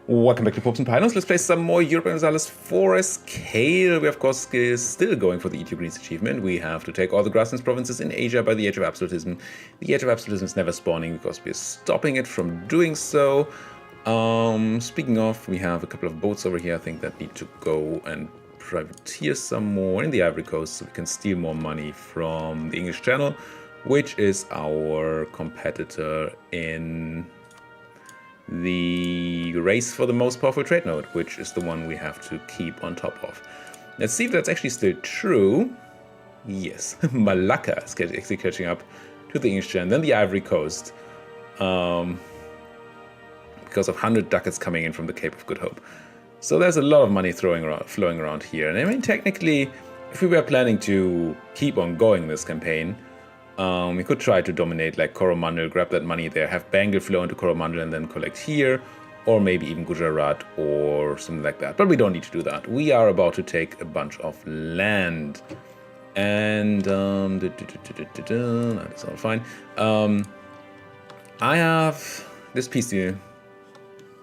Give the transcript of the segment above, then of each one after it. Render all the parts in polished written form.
Welcome back to Popes and Pylons. Let's play some more Europa Universalis IV Kale. We, of course, is still going for the Eat Greens achievement. We have to take all the grasslands provinces in Asia by the Age of Absolutism. The Age of Absolutism is never spawning because we're stopping it from doing so. Speaking of, we have a couple of boats over here, I think, that need to go and privateer some more in the Ivory Coast so we can steal more money from the English Channel, which is our competitor in the race for the most powerful trade node, which is the one we have to keep on top of. Let's see if that's actually still true. Yes, Malacca is actually catching up to the English Channel, then the Ivory Coast, because of 100 ducats coming in from the Cape of Good Hope. So there's a lot of money flowing around here. And I mean, technically, if we were planning to keep on going this campaign, we could try to dominate like Coromandel, grab that money there, have Bengal flow into Coromandel and then collect here, or maybe even Gujarat or something like that. But we don't need to do that. We are about to take a bunch of land. And that is all fine. I have this piece here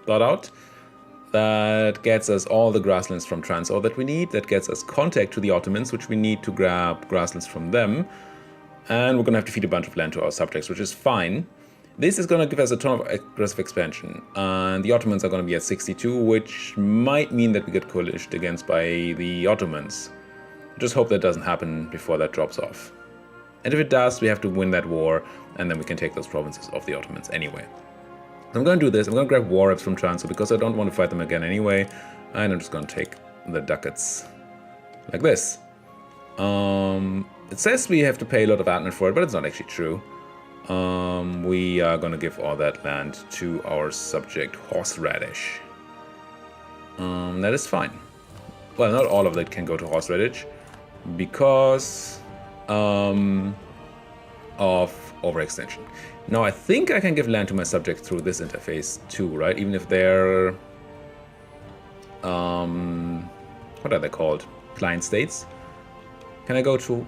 thought out that gets us all the grasslands from Transor that we need, that gets us contact to the Ottomans, which we need to grab grasslands from them. And we're going to have to feed a bunch of land to our subjects, which is fine. This is going to give us a ton of aggressive expansion. And the Ottomans are going to be at 62, which might mean that we get coalitioned against by the Ottomans. Just hope that doesn't happen before that drops off. And if it does, we have to win that war, and then we can take those provinces off the Ottomans anyway. So I'm going to do this. I'm going to grab war reps from Transor because I don't want to fight them again anyway. And I'm just going to take the ducats like this. It says we have to pay a lot of admin for it, but it's not actually true. We are going to give all that land to our subject, Horseradish. That is fine. Well, not all of that can go to Horseradish because of overextension. Now, I think I can give land to my subject through this interface too, right? Even if they're... what are they called? Client states? Can I go to...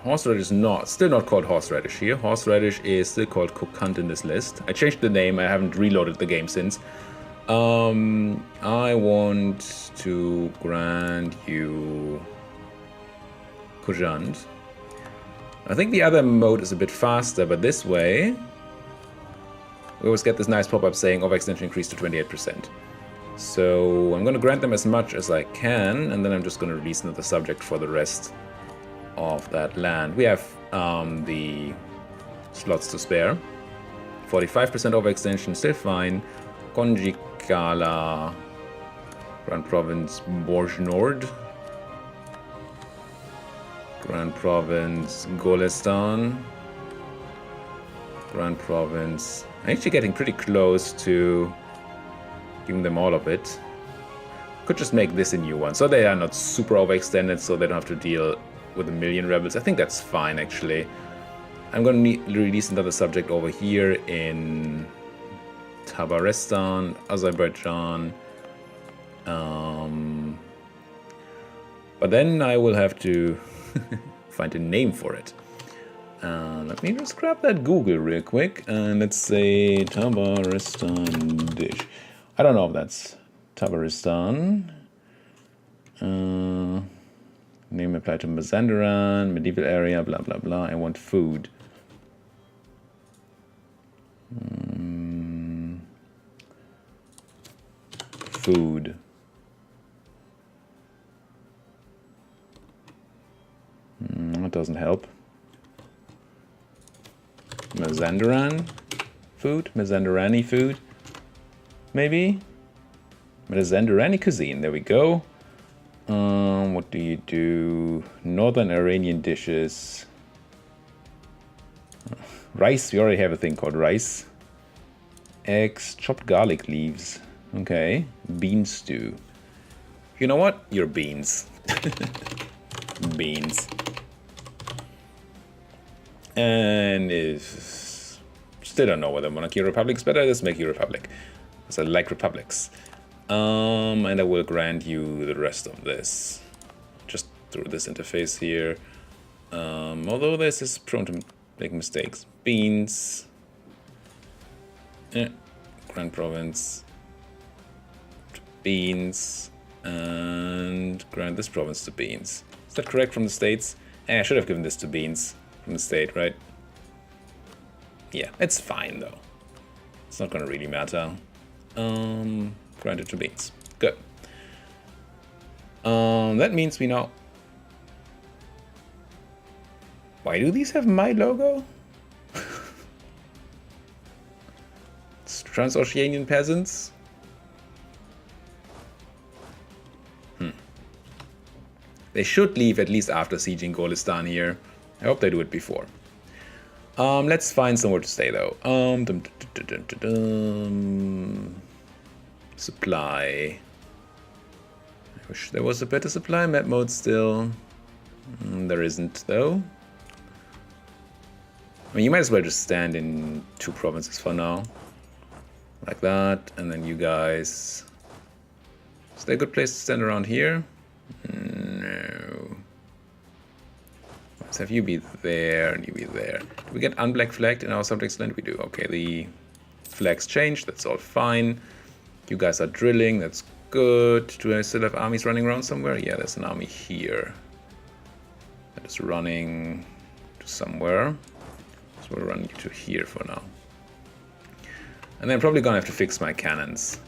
Horseradish is still not called Horseradish here. Horseradish is still called Kokant in this list. I changed the name. I haven't reloaded the game since. I want to grant you Kujand. I think the other mode is a bit faster, but this way we always get this nice pop-up saying overextension increased to 28%. So I'm going to grant them as much as I can, and then I'm just going to release another subject for the rest of that land. We have the slots to spare. 45% overextension, still fine. Konjikala, Grand Province Borj Nord, Grand Province Golestan, Grand Province. I'm actually getting pretty close to giving them all of it. Could just make this a new one, so they are not super overextended, so they don't have to deal with a million rebels. I think that's fine, actually. I'm going to release another subject over here in Tabarestan, Azerbaijan. But then I will have to find a name for it. Let me just grab that Google real quick, and let's say Tabarestan dish. I don't know if that's Tabarestan. Name applied to Mazandaran, medieval area, blah blah blah. I want food. Food. That doesn't help. Mazandaran food? Mazandarani food? Maybe? Mazandarani cuisine, there we go. What do you do? Northern Iranian dishes. Rice, we already have a thing called rice. Eggs, chopped garlic leaves. Okay. Bean stew. You know what? You're beans. Beans. And if still don't know whether monarchy or republic is better, let's make you republic. Because I like republics. And I will grant you the rest of this. Just through this interface here. Although this is prone to make mistakes. Beans. Grand Province to Beans, and grant this province to Beans. Is that correct from the states? I should have given this to Beans from the state, right? Yeah, it's fine though. It's not gonna really matter. Grant it to Beans. Good. That means we now... Why do these have my logo? It's Transoceanian peasants. They should leave at least after sieging Golistan here. I hope they do it before. Let's find somewhere to stay though. Supply. I wish there was a better supply. Map mode still. There isn't though. I mean, you might as well just stand in 2 provinces for now. Like that. And then you guys... Is there a good place to stand around here? No. Let's have you be there and you be there. Do we get unblack flagged in our subject's land? We do. Okay, the flags changed. That's all fine. You guys are drilling. That's good. Do I still have armies running around somewhere? Yeah, there's an army here. That is running to somewhere. So we'll run you to here for now. And then I'm probably gonna have to fix my cannons.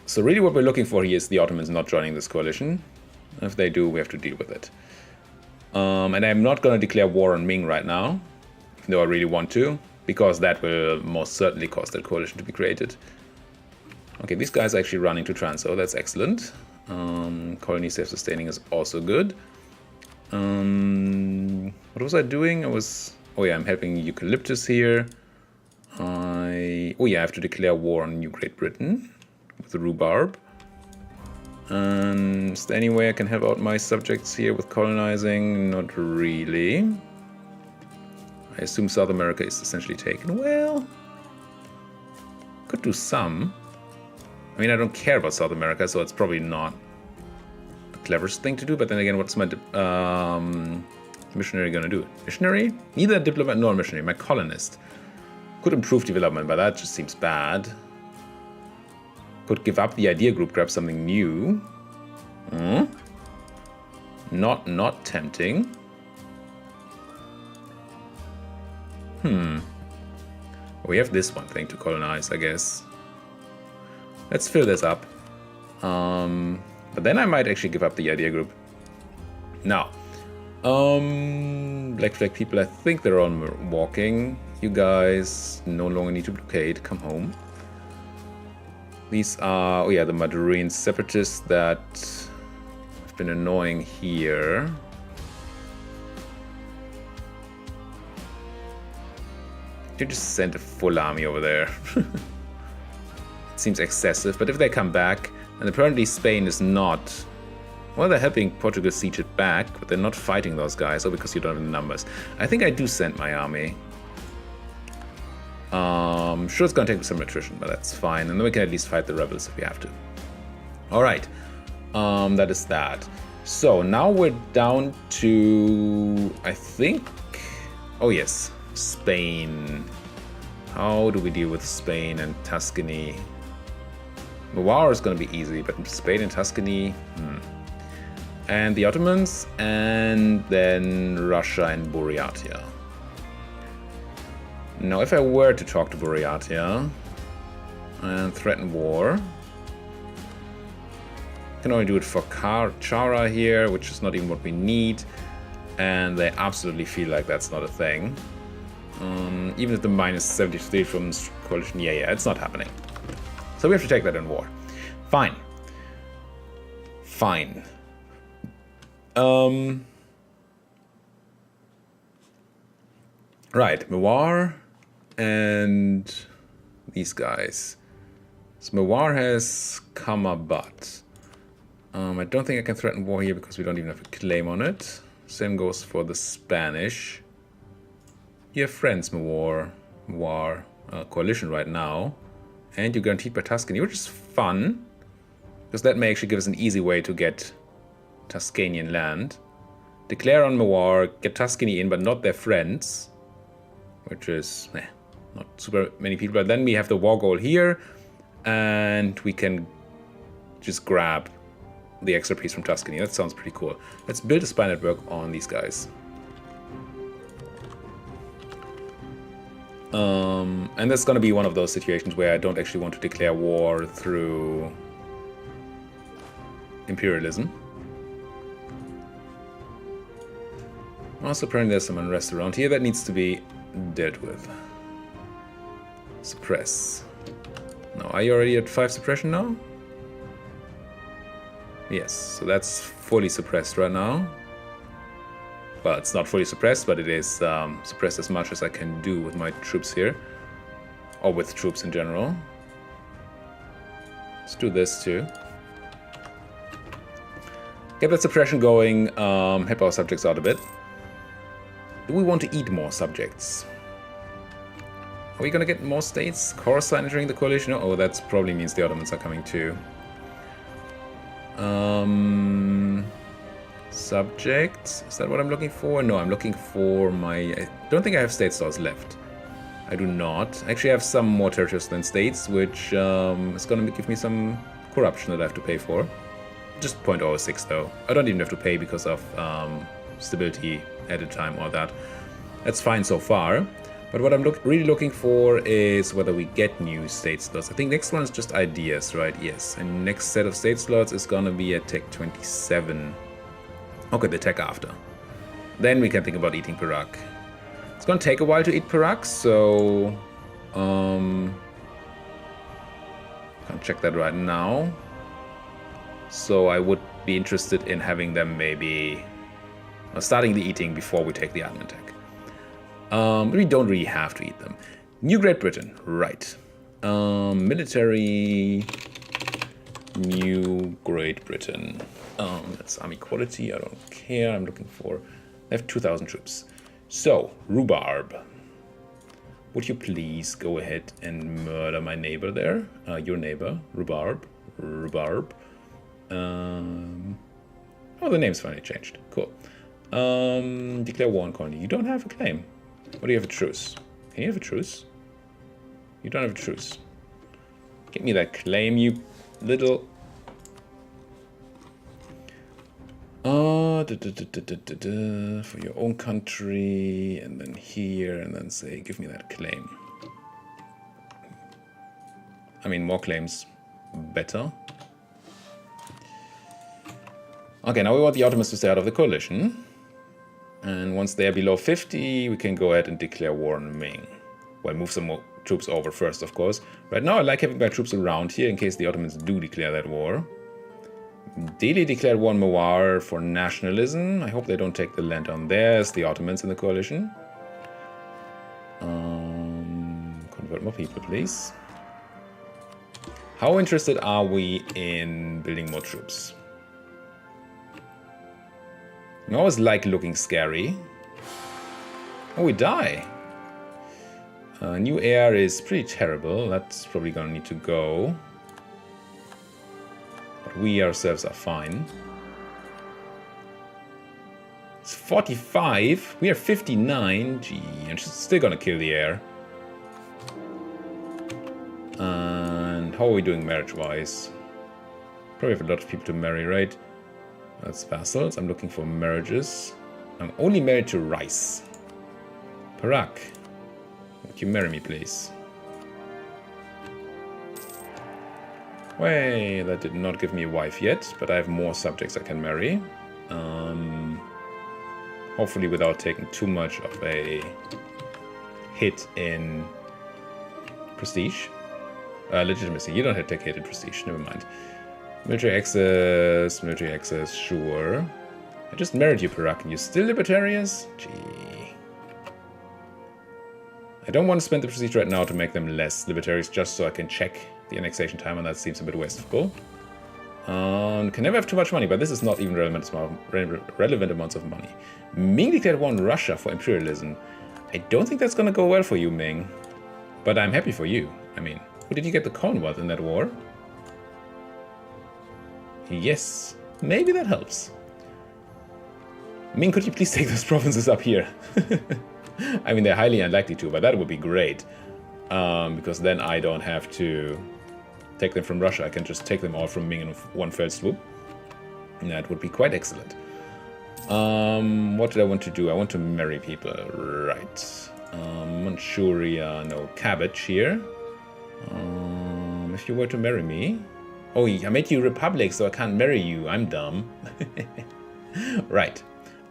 So really what we're looking for here is the Ottomans not joining this coalition. If they do, we have to deal with it. And I'm not going to declare war on Ming right now, even though I really want to, because that will most certainly cause that coalition to be created. Okay, these guys are actually running to Transo, that's excellent. Colony self-sustaining is also good. What was I doing? Oh yeah, I'm helping Eucalyptus here. Oh yeah, I have to declare war on New Great Britain with the rhubarb. And is there any way I can help out my subjects here with colonizing? Not really. I assume South America is essentially taken. Well, could do some. I mean, I don't care about South America, so it's probably not the cleverest thing to do. But then again, what's my missionary gonna do? Missionary? Neither a diplomat nor a missionary. My colonist. Could improve development, but that just seems bad. Could give up the idea group, grab something new. Not tempting. We have this one thing to colonize, I guess. Let's fill this up. But then I might actually give up the idea group. Now, Black Flag people, I think they're on walking. You guys no longer need to blockade. Come home. These are, oh yeah, the Madurine separatists that have been annoying here. You just sent a full army over there. It seems excessive, but if they come back, and apparently Spain is not... Well, they're helping Portugal siege it back, but they're not fighting those guys, or because you don't have the numbers. I think I do send my army. Sure, it's gonna take some attrition, but that's fine. And then we can at least fight the rebels if we have to. Alright. That is that. So, now we're down to... I think... Oh yes, Spain. How do we deal with Spain and Tuscany? Loire is gonna be easy, but Spain and Tuscany... And the Ottomans, and then Russia and Buryatia. Now, if I were to talk to Buryatia and threaten war, I can only do it for Chara here, which is not even what we need, and they absolutely feel like that's not a thing. Even if the minus 73 from coalition, yeah, it's not happening. So we have to take that in war. Fine. Right, Mewar and these guys. So Mewar has Kamabat. I don't think I can threaten war here because we don't even have a claim on it. Same goes for the Spanish. You have friends, Mewar, coalition right now. And you're guaranteed by Tuscany, which is fun. Because that may actually give us an easy way to get Tuscanian land. Declare on Mewar, get Tuscany in, but not their friends. Which is not super many people, but then we have the war goal here, and we can just grab the extra piece from Tuscany. That sounds pretty cool. Let's build a spy network on these guys. And that's going to be one of those situations where I don't actually want to declare war through imperialism. Also, apparently there's some unrest around here that needs to be dealt with. Suppress. Now, are you already at 5 suppression now? Yes, so that's fully suppressed right now. Well, it's not fully suppressed, but it is suppressed as much as I can do with my troops here. Or with troops in general. Let's do this too. Get that suppression going, help our subjects out a bit. Do we want to eat more subjects? Are we gonna get more states? Corsa entering the coalition? Oh, that probably means the Ottomans are coming too. Subjects? Is that what I'm looking for? No, I'm looking for my... I don't think I have state stores left. I do not. I actually have some more territories than states, which is gonna give me some corruption that I have to pay for. Just 0.06 though. I don't even have to pay because of stability added time or that. That's fine so far. But what I'm really looking for is whether we get new state slots. I think next one is just ideas, right? Yes. And next set of state slots is gonna be at Tech 27. Okay, the tech after. Then we can think about eating Perak. It's gonna take a while to eat Perak, so can't check that right now. So I would be interested in having them maybe starting the eating before we take the admin tech. But we don't really have to eat them. New Great Britain, right. Military, New Great Britain. That's army quality, I don't care, I'm looking for... I have 2,000 troops. So, Rhubarb. Would you please go ahead and murder my neighbor there? Your neighbor, Rhubarb. Rhubarb. Oh, the name's finally changed. Cool. Declare war on colony. You don't have a claim. Or do you have a truce? Can you have a truce? You don't have a truce. Give me that claim, you little... for your own country, and then here, and then say, give me that claim. I mean, more claims, better. Okay, now we want the Ottomans to stay out of the coalition. And once they are below 50, we can go ahead and declare war on Ming. Well, move some more troops over first, of course. Right now, I like having my troops around here in case the Ottomans do declare that war. Delhi declared war on Mewar for nationalism. I hope they don't take the land on theirs, the Ottomans in the coalition. Convert more people, please. How interested are we in building more troops? I always like looking scary. Oh, we die. New air is pretty terrible. That's probably gonna need to go. But we ourselves are fine. It's 45. We are 59. Gee, and she's still gonna kill the air. And how are we doing marriage-wise? Probably have a lot of people to marry, right? That's vassals. I'm looking for marriages. I'm only married to rice. Perak. Would you marry me, please? Way, that did not give me a wife yet, but I have more subjects I can marry. Hopefully without taking too much of a hit in prestige. Legitimacy. You don't have to take hit in prestige, never mind. Military access, sure. I just married you, Perak, and you're still libertarians? Gee. I don't want to spend the prestige right now to make them less libertarians, just so I can check the annexation time, and that seems a bit wasteful. Can never have too much money, but this is not even relevant amounts of money. Ming declared war on Russia for imperialism. I don't think that's gonna go well for you, Ming. But I'm happy for you. I mean, who did you get the Commonwealth in that war? Yes, maybe that helps. Ming, could you please take those provinces up here? I mean, they're highly unlikely to, but that would be great. because then I don't have to take them from Russia. I can just take them all from Ming in one fell swoop. And that would be quite excellent. What did I want to do? I want to marry people, right? Manchuria, no, cabbage here. If you were to marry me... Oh, I made you republic, so I can't marry you. I'm dumb. Right.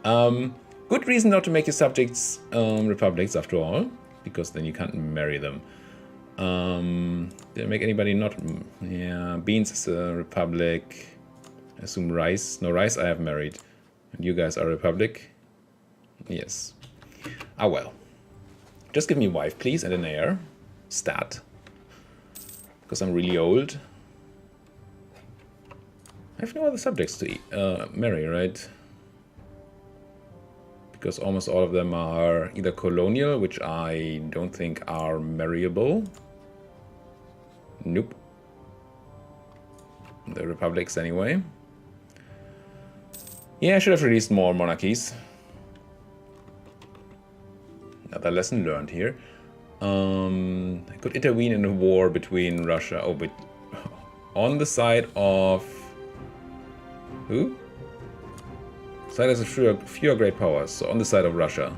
Good reason not to make your subjects republics, after all, because then you can't marry them. Did I make anybody not... Yeah, beans is a republic. I assume rice. No, rice I have married. And you guys are republic? Yes. Ah, well. Just give me a wife, please, and an heir. Stat. Because I'm really old. I have no other subjects to marry, right? Because almost all of them are either colonial, which I don't think are marryable. Nope. The republics anyway. Yeah, I should have released more monarchies. Another lesson learned here. I could intervene in a war between Russia. Oh, but on the side of... Who? Side has fewer great powers, so on the side of Russia.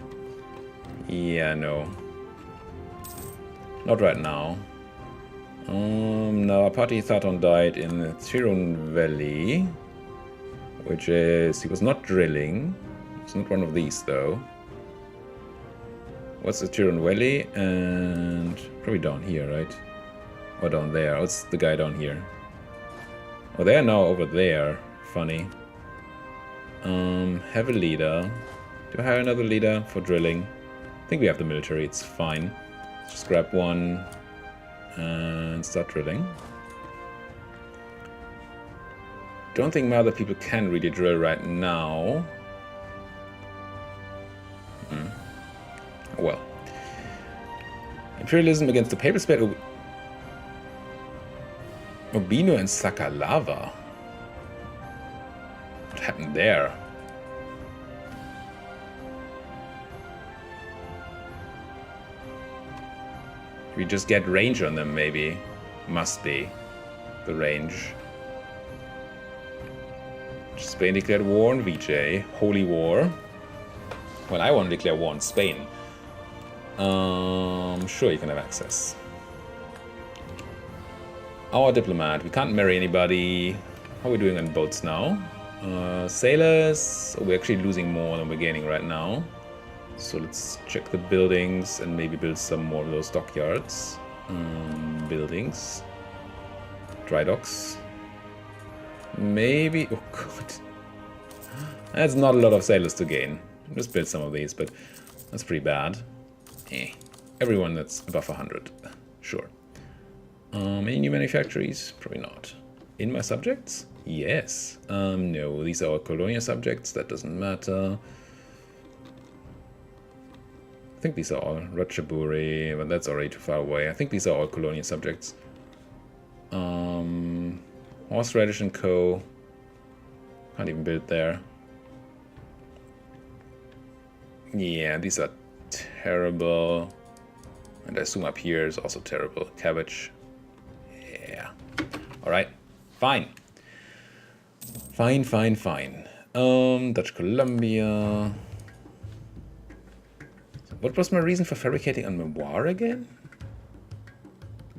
Yeah, no. Not right now. Now, Apati Thaton died in the Tirun Valley, which is... He was not drilling. It's not one of these, though. What's the Tirun Valley? And probably down here, right? Or down there. What's the guy down here? Oh, they are now over there. Funny. Have a leader. Do I hire another leader for drilling? I think we have the military, it's fine. Just grab one and start drilling. Don't think my other people can really drill right now. Well. Imperialism against the Papal State. Urbino and Sakalava. What happened there? We just get range on them, maybe. Must be the range. Spain declared war on VJ. Holy war. Well, I want to declare war on Spain. Sure, you can have access. Our diplomat. We can't marry anybody. How are we doing on boats now? Sailors. We're actually losing more than we're gaining right now. So let's check the buildings and maybe build some more of those dockyards. Buildings. Dry docks. Maybe... Oh god. That's not a lot of sailors to gain. Just build some of these, but that's pretty bad. Everyone that's above 100. Sure. Any new manufactories? Probably not. In my subjects? Yes. No, these are all colonial subjects. That doesn't matter. I think these are all Ratchaburi, but that's already too far away. I think these are all colonial subjects. Horseradish and Co. Can't even build there. Yeah, these are terrible. And I assume up here is also terrible. Cabbage. Yeah. Alright. Fine. Fine. Dutch Columbia. What was my reason for fabricating on memoir again?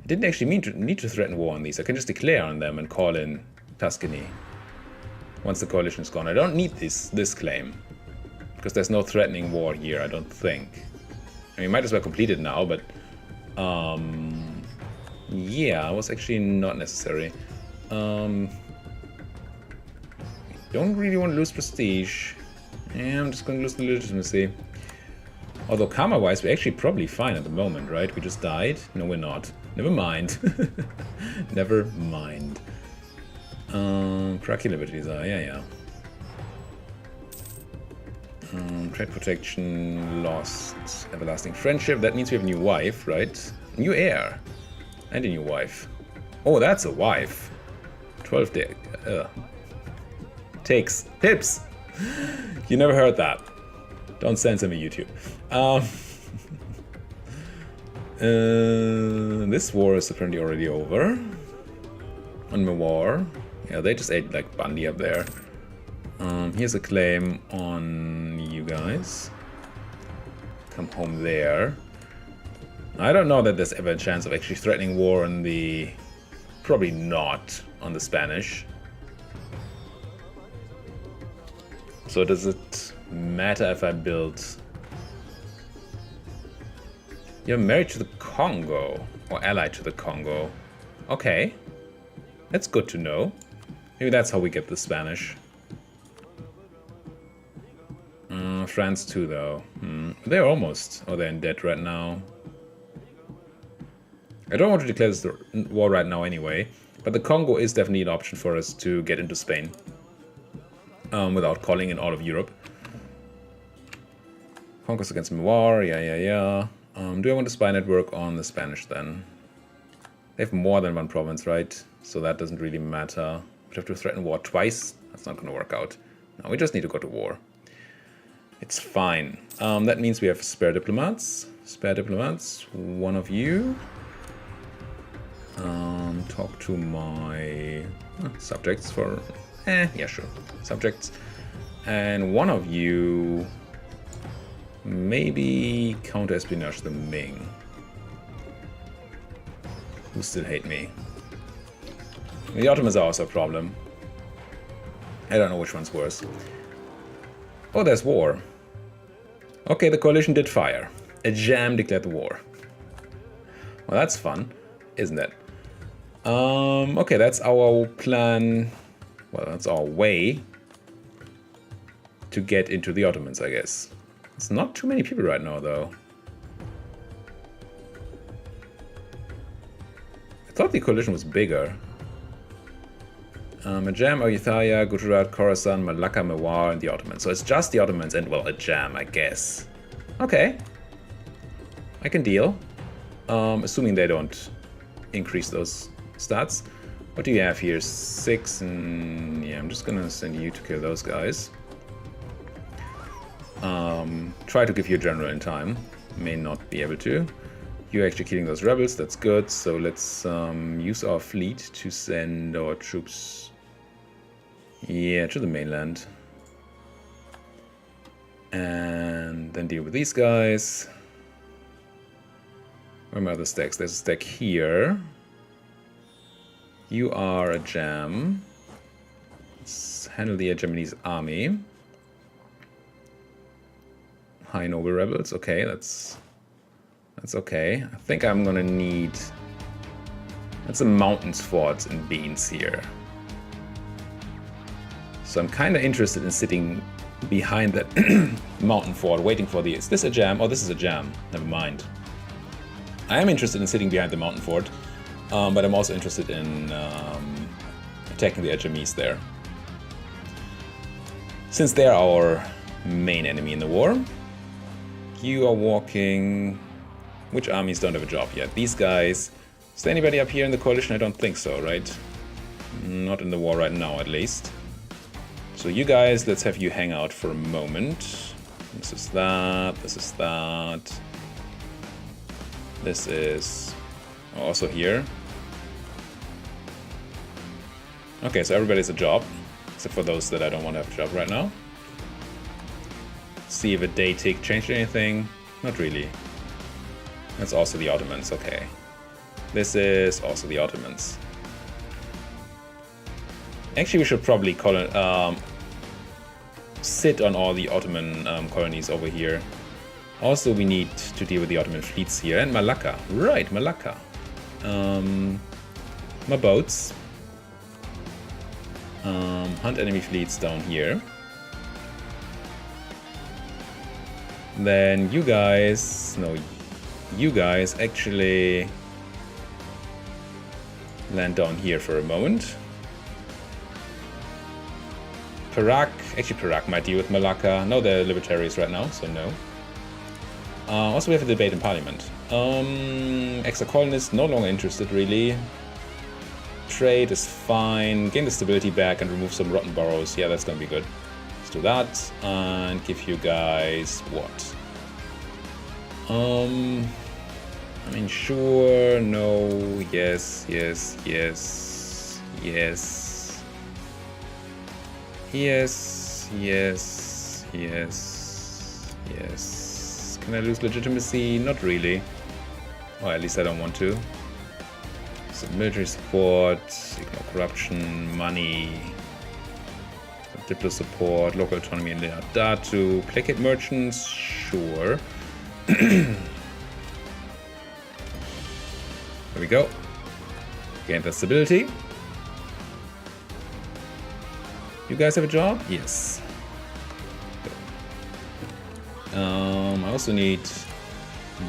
I didn't actually need to threaten war on these. I can just declare on them and call in Tuscany. Once the coalition is gone. I don't need this claim. Because there's no threatening war here, I don't think. I mean, might as well complete it now, but... yeah, it was actually not necessary. Don't really want to lose prestige. Yeah, I'm just going to lose the legitimacy. Although karma-wise, we're actually probably fine at the moment, right? We just died? No, we're not. Never mind. Never mind. Cracky liberties are, yeah. Trade protection, lost, everlasting friendship. That means we have a new wife, right? New heir. And a new wife. Oh, that's a wife. 12 day. Takes. Tips! You never heard that. Don't censor me, YouTube. This war is apparently already over. On my war. Yeah, they just ate like Bundy up there. Here's a claim on you guys. Come home there. I don't know that there's ever a chance of actually threatening war on the... Probably not on the Spanish. So does it matter if I build... You're married to the Congo. Or allied to the Congo. Okay. That's good to know. Maybe that's how we get the Spanish. France too, though. They're almost... Oh, they're in debt right now. I don't want to declare this war right now anyway. But the Congo is definitely an option for us to get into Spain. Without calling in all of Europe. Conquest against War, yeah. Do I want a spy network on the Spanish then? They have more than one province, right? So that doesn't really matter. We have to threaten war twice. That's not going to work out. No, we just need to go to war. It's fine. That means we have spare diplomats. Spare diplomats. One of you. Talk to my subjects for... yeah, sure. Subjects. And one of you... Maybe counter-espionage the Ming. Who still hate me. The Ottomans are also a problem. I don't know which one's worse. Oh, there's war. Okay, the coalition did fire. A jam declared the war. Well, that's fun, isn't it? Okay, that's our plan. Well, that's our way to get into the Ottomans, I guess. It's not too many people right now, though. I thought the coalition was bigger. Ajam, Ayutthaya, Gujarat, Khorasan, Malacca, Mewar, and the Ottomans. So it's just the Ottomans and, well, Ajam, I guess. Okay. I can deal. Assuming they don't increase those stats. What do you have here? 6 and... yeah, I'm just gonna send you to kill those guys. Try to give you a general in time. May not be able to. You're actually killing those rebels, that's good. So let's use our fleet to send our troops... yeah, to the mainland. And then deal with these guys. Where are my other stacks? There's a stack here. You are a jam. Let's handle the Japanese army. High noble rebels. Okay, that's okay. I think I'm gonna need... that's some mountains forts and beans here. So I'm kind of interested in sitting behind that mountain fort, waiting for the... is this a jam? Oh, this is a jam. Never mind. I am interested in sitting behind the mountain fort, but I'm also interested in attacking the Ajamese there. Since they're our main enemy in the war. You are walking... which armies don't have a job yet? These guys. Is there anybody up here in the coalition? I don't think so, right? Not in the war right now, at least. So you guys, let's have you hang out for a moment. This is that. This is that. This is also here. Okay, so everybody's a job. Except for those that I don't want to have a job right now. See if a day tick changed anything. Not really. That's also the Ottomans, okay. This is also the Ottomans. Actually, we should probably call it, sit on all the Ottoman colonies over here. Also, we need to deal with the Ottoman fleets here. And Malacca. Right, Malacca. My boats. Hunt enemy fleets down here. Then you guys... no, you guys actually land down here for a moment. Perak... actually, Perak might deal with Malacca. No, they're libertarians right now, so no. Also, we have a debate in Parliament. Extra colonists, no longer interested, really. Trade is fine. Gain the stability back and remove some rotten boroughs. Yeah, that's gonna be good. Let's do that. And give you guys what? I mean, sure, no, yes, yes, yes, yes, yes, yes, yes, yes. Can I lose legitimacy? Not really. Or at least I don't want to. So military support, ignore corruption, money, diplo support, local autonomy in Datu, placate merchants, sure. There we go. Gain that stability. You guys have a job? Yes. I also need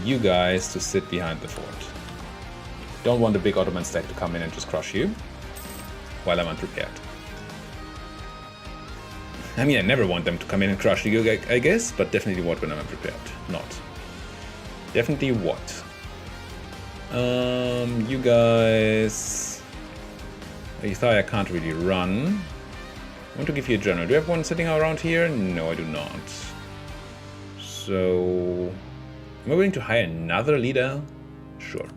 you guys to sit behind the fort. Don't want the big Ottoman stack to come in and just crush you while I'm unprepared. I mean, I never want them to come in and crush you, I guess, but definitely what when I'm unprepared. Not. Definitely what? You guys... I can't really run. I want to give you a general. Do you have one sitting around here? No, I do not. So... Am I willing to hire another leader? Sure.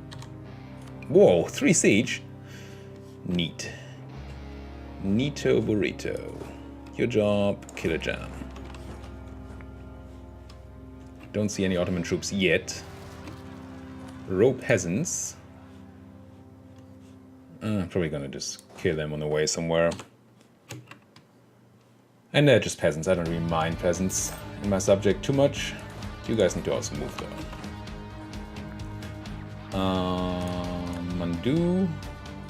Whoa, 3 siege? Neat. Neato burrito. Your job, kill a jam. Don't see any Ottoman troops yet. Row peasants. Probably gonna just kill them on the way somewhere. And they're just peasants. I don't really mind peasants in my subject too much. You guys need to also move though. Mandu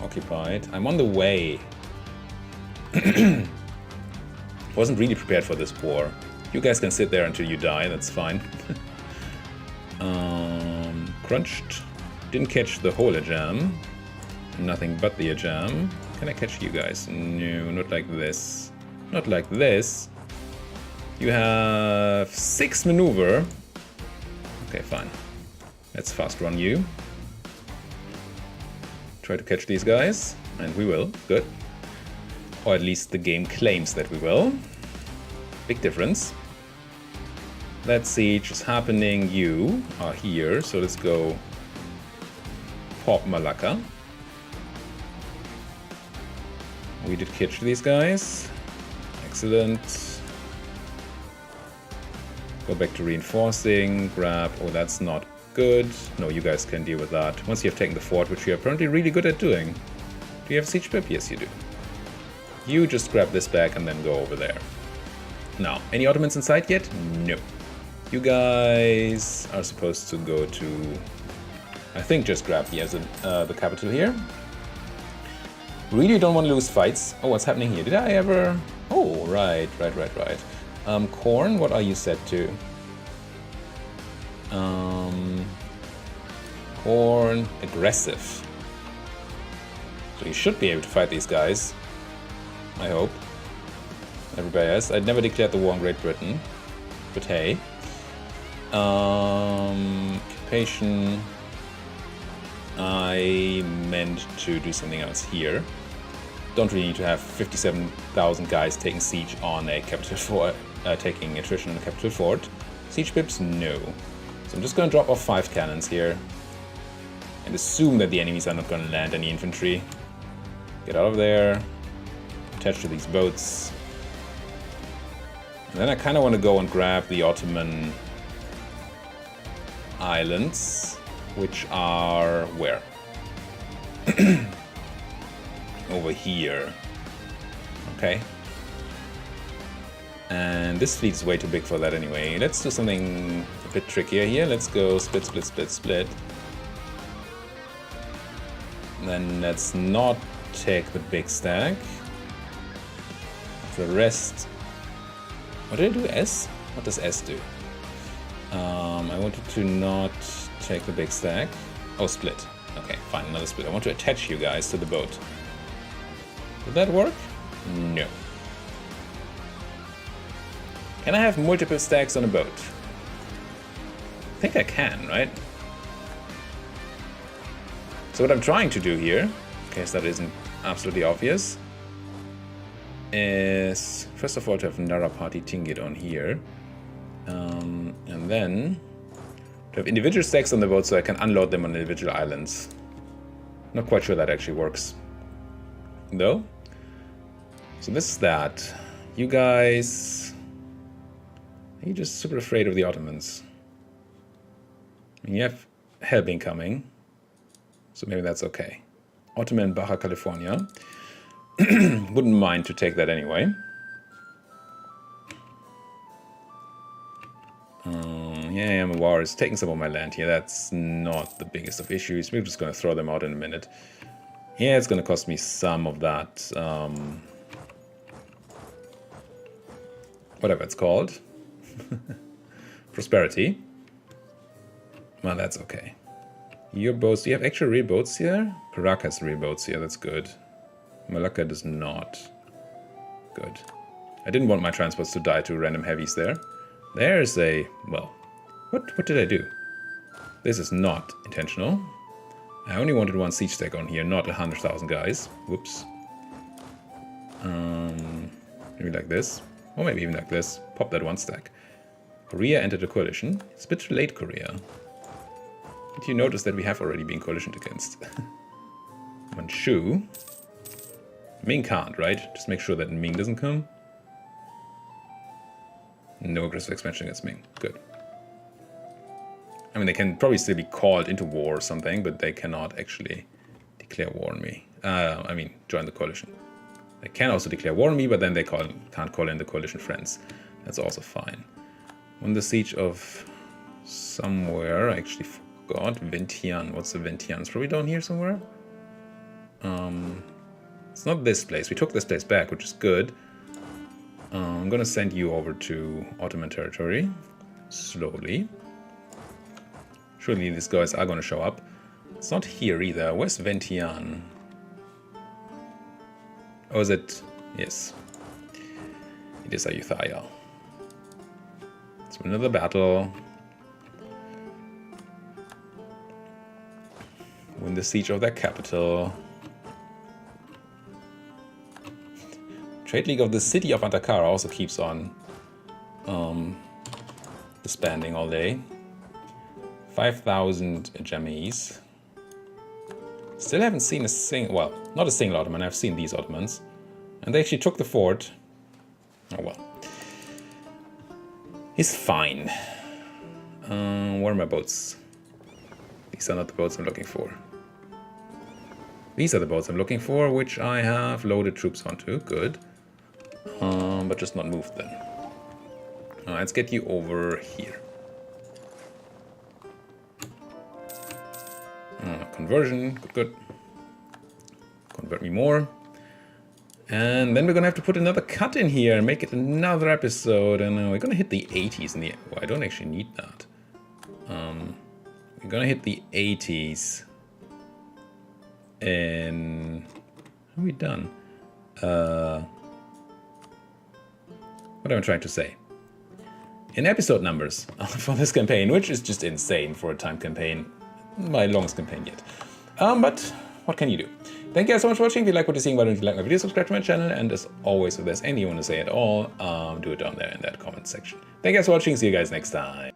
occupied. I'm on the way. Wasn't really prepared for this war. You guys can sit there until you die. That's fine. Crunched. Didn't catch the whole Ajam. Nothing but the Ajam. Can I catch you guys? No, not like this. Not like this. You have 6 maneuver. Okay, fine. Let's fast run you. Try to catch these guys. And we will. Good. Or at least the game claims that we will. Big difference. That siege is happening. You are here. So let's go pop Malacca. We did catch these guys. Excellent. Go back to reinforcing. Grab. Oh, that's not good. No, you guys can deal with that. Once you have taken the fort, which you're apparently really good at doing. Do you have siege pip? Yes, you do. You just grab this back and then go over there. Now, any Ottomans in sight yet? No. You guys are supposed to go to... I think just grab the capital here. Really don't want to lose fights. Oh, what's happening here? Did I ever... Oh, right. Corn, what are you set to? Corn, aggressive. So you should be able to fight these guys. I hope. Everybody else. I'd never declared the war on Great Britain. But hey. Occupation. I meant to do something else here. Don't really need to have 57,000 guys taking siege on a capital fort, taking attrition on a capital fort. Siege pips? No. So I'm just going to drop off 5 cannons here. And assume that the enemies are not going to land any infantry. Get out of there. Attach to these boats. And then I kind of want to go and grab the Ottoman islands, which are where? Over here. Okay. And this fleet is way too big for that anyway. Let's do something a bit trickier here. Let's go split, split, split, split. And then let's not take the big stack. The rest... What did I do? S? What does S do? I wanted to not take the big stack. Oh, split. Okay, fine, another split. I want to attach you guys to the boat. Did that work? No. Can I have multiple stacks on a boat? I think I can, right? So what I'm trying to do here, in case that isn't absolutely obvious, is first of all to have Narapati Tingit on here. And then to have individual stacks on the boat so I can unload them on individual islands. Not quite sure that actually works, though. So this is that. You guys, are you just super afraid of the Ottomans? I mean, you have help incoming, so maybe that's okay. Ottoman Baja California. Wouldn't mind to take that anyway. Yeah, Mawar is taking some of my land here. That's not the biggest of issues. We're just going to throw them out in a minute. Yeah, it's going to cost me some of that. Whatever it's called. Prosperity. Well, that's okay. Your boats, do you have actual real boats here? Perak has real boats here, that's good. Malacca does not. Good. I didn't want my transports to die to random heavies there. There's a... well, what did I do? This is not intentional. I only wanted one siege stack on here, not 100,000 guys. Whoops. Maybe like this. Or maybe even like this. Pop that one stack. Korea entered the coalition. It's a bit too late, Korea. Did you notice that we have already been coalitioned against? Manchu. Ming can't, right? Just make sure that Ming doesn't come. No aggressive expansion against Ming. Good. I mean, they can probably still be called into war or something, but they cannot actually declare war on me. I mean, join the coalition. They can also declare war on me, but then they can't call in the coalition friends. That's also fine. Won the siege of somewhere. I actually forgot. Vientiane. What's the Vientiane? It's probably down here somewhere. It's not this place. We took this place back, which is good. I'm going to send you over to Ottoman territory. Slowly. Surely these guys are going to show up. It's not here either. Where's Vientiane? Oh, is it? Yes. It is Ayutthaya. Let's win another battle. Win the siege of their capital. Trade League of the City of Antakara also keeps on disbanding all day. 5,000 Jamis. Still haven't seen a single, well, not a single Ottoman. I've seen these Ottomans. And they actually took the fort. Oh well. He's fine. Where are my boats? These are not the boats I'm looking for. These are the boats I'm looking for, which I have loaded troops onto. Good. But just not moved then. Let's get you over here. Conversion, good. Convert me more. And then we're gonna have to put another cut in here and make it another episode. And we're gonna hit the 80s in the... well, I don't actually need that. We're gonna hit the 80s. And... how are we done? What am I trying to say? In episode numbers for this campaign, which is just insane for a time campaign. My longest campaign yet. But what can you do? Thank you guys so much for watching. If you like what you're seeing, why don't you like my video, subscribe to my channel, and as always, if there's anything you want to say at all, do it down there in that comment section. Thank you guys for watching. See you guys next time.